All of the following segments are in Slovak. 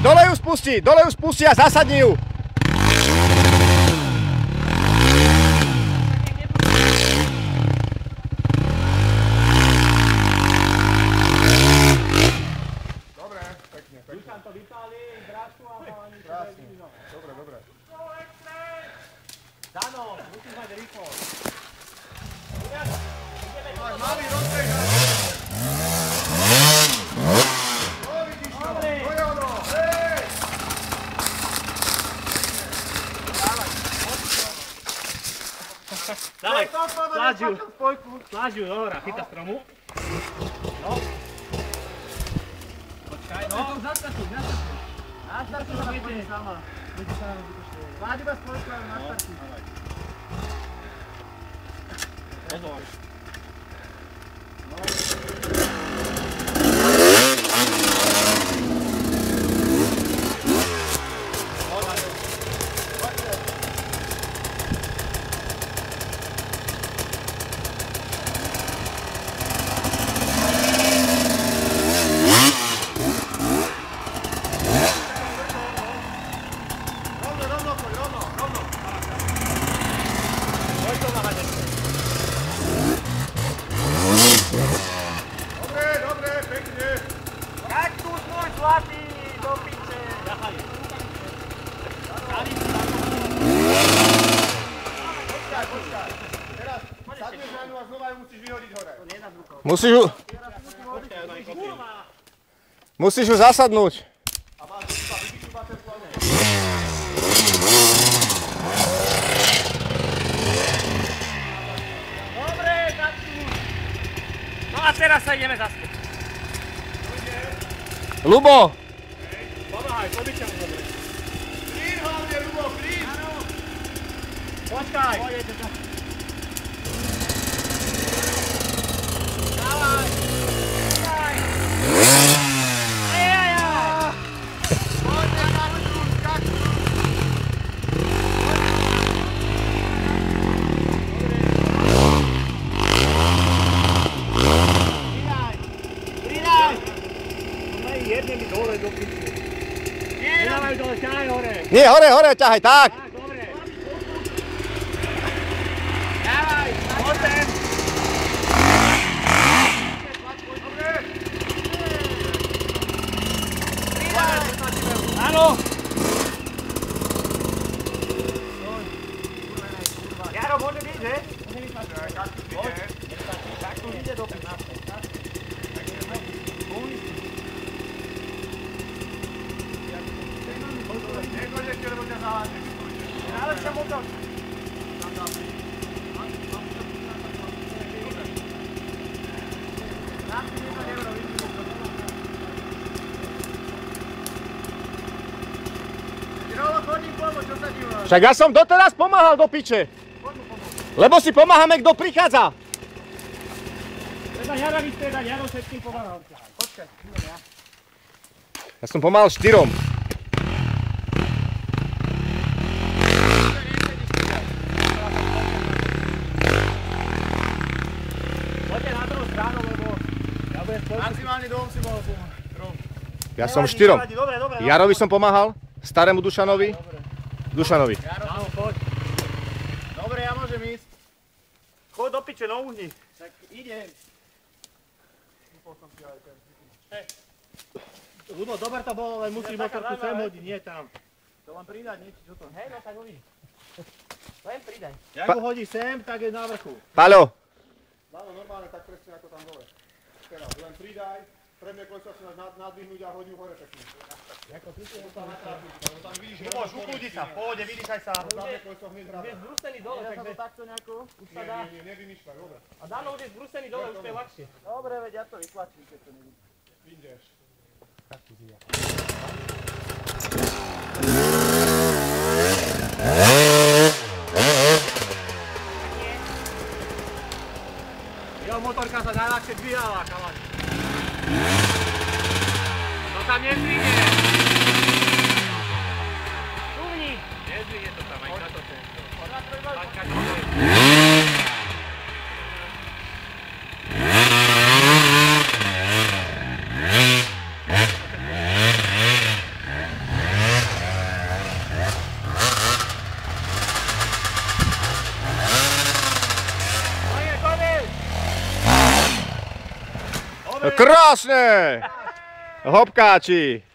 Dole ju spusti a zasadni ju. Dobre, pekne. Dušan to vypálí, drážku a ani to je vidno. Dobre. Dano, musíš mať rýchlo. Malý rozbeh. Dávaj, sláď ju dohora, chyta stromu. No. Počkaj, no. Zastartuj. Nastartuj sa pôjde sama. Sláď iba spojku, ale nastartuj. Pozor. Dobre, pekne. Kaktus môj zlatý, do piče. Ďahaj. Počkaj. Teraz sadneš na ňu a znova ju musíš vyhodiť hore. Musíš ju zasadnúť. A máš iba vybičú baterku a ne. Dobre, kaktus. No a teraz sa ideme zaspäť. Ľubo! Pomáhaj, pobyčam dobre. Klín hlavne, Ľubo, klín! Počkaj. Dávaj. Poďte, kaktus, kaktus! Pridaj. Jedne mi dole do piče. Nedávaj dole, ťahaj hore. Nie, hore, ťahaj, tak. Tak, dobre. Dávaj, poď sem. Pridaj. Áno. Jaro, môže byť, že? Kaktus ide do piče. Nekonečne, lebo ťa zaháňte. Ale sa motor. Však ja som doteraz pomáhal do piče. Lebo si pomáhame, kto prichádza. Treba Jara vystriedať, Jaro všetkým pomáhal. Počkaj, idem ja. Ja som pomáhal 4. Poďte na druhú stranu, lebo ja budem spolu. Maximálne dom si mohol pomôcť. Ja som 4. Dobre. Jarovi som pomáhal, starému Dušanovi. Dušanovi. Áno, poď. Dobre, ja môžem ísť. Chod do piče, no uhni. Tak idem. Ľubo, dobre to bolo, len musíš motorku sem hodiť, nie tam. To len pridať, niečo, čo to? Hej, no tak hodí. Len pridaj. Jak ho hodíš sem, tak je na vrchu. Paľo, Dáno normálne tak presne ako tam dole. Teraz len pridaj, predné koleso si máš nadvihnúť a hodí hore pekne. Ako ty si ho tam natápiš, lebo tam vidíš... Ľuboš, ukludi sa, v pohode, vydýchaj sa. Zadné koleso hneď Už je vrata. zbrusený dole, takže... takto nejako, už sa dá. Nie, nevymýšľaj, dobre. A Dano už je zbrusený dole, už to je ľahšie. Dobre, veď ja to vytlačím, keď to nevidím. Vyjdeš. Jeho motorka sa najľahšie dvíhala, chalani. To tam nezdvihne. Uvni. Nezdvihne to tam, aj na to tento. Paťka, čo je? Krásne! Hopkáči.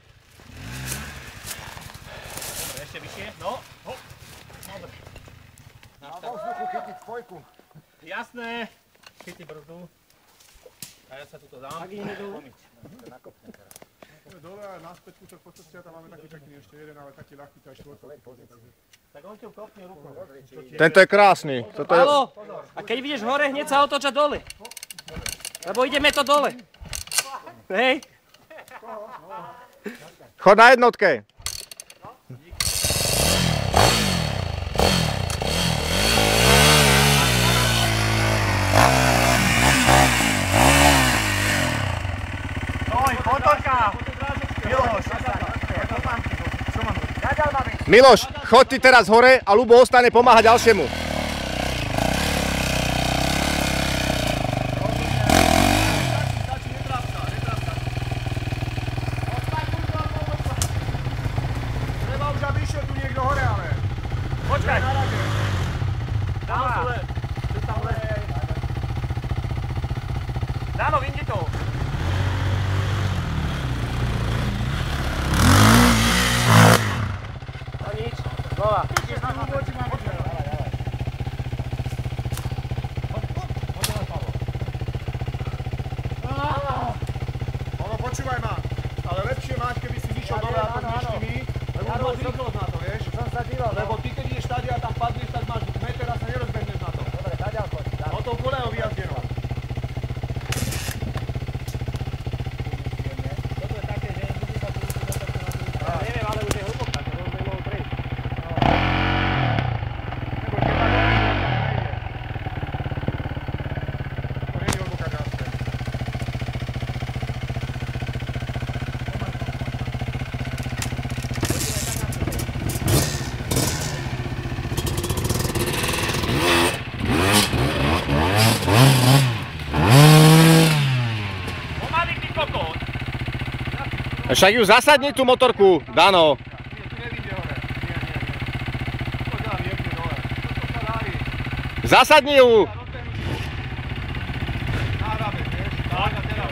Ešte vyššie, no. Hop. Na vzduchu chytiť spojku. Jasné. Chytí brzdu. A ja sa tuto dám. Tak idú. Dole a naspäť kúsok po ceste a tam máme taký pekný ešte jeden, ale taký ľahký, to aj štvorkový pozície. Tak on ti kopne rukou. Tento je krásny. Toto je... Haló, a keď vidíš hore, hneď sa otoča dole. Lebo ideme to dole. Hej. Chod na jednotke. Miloš, choď ty teraz hore a Ľubo ostane pomáhať ďalšiemu. Treba už, aby išiel tu niekto hore, ale... Počkaj. Dáno, Sule. Dáno, vyjdi to. Znova. Ono, počúvaj ma, ale lepšie máš, keby si vyšiel dole ako s myštými, lebo už máš rýchlosť na to, vieš? Lebo ty, keď ideš tady a tam padneš, tak máš meter a sa nerozbehneš na to. Dobre, zaďalko. O tom koleho vyjazdenou. Toto je také, že budú sa tu na neviem, ale už je hlboká, to už by mohol prejsť. To nie je hlboká ďalšie. Pomaly, ty kokot. Však ju zasadni tú motorku, Dano. Tu nevíde hore. Nie. To ďalá jemne dole. To sa darí. Zasadni ju. Nárabe, vieš? Tak a teraz.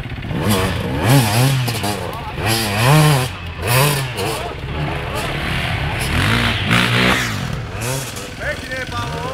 Pekne, Pavlo.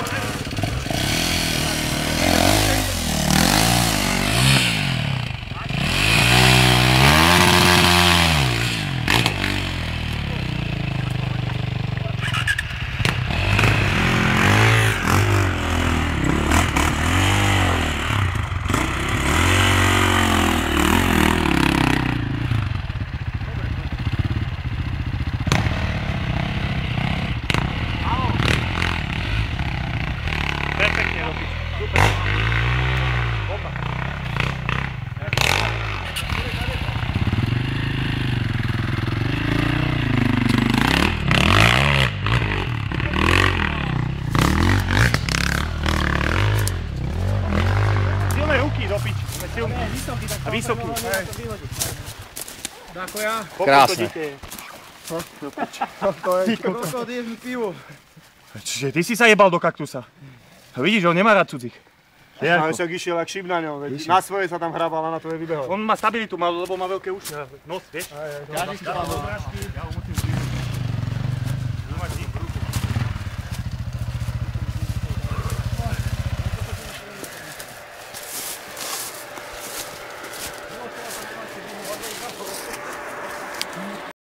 Perfektne robíš. Super. Opa. Silné ruky do piči. A vysoký. Ako ja. Krásne. Kokot, ješ mi pivo. Čiže ty si sa jebal do kaktusa. Vidíš, on nemá rád cudzích. Ale však išiel jak šíp na ňom, veď na svoje sa tam hrabal a na to je vybehol. On má stabilitu, lebo má veľké uši. Nos, vieš? Ťažisko má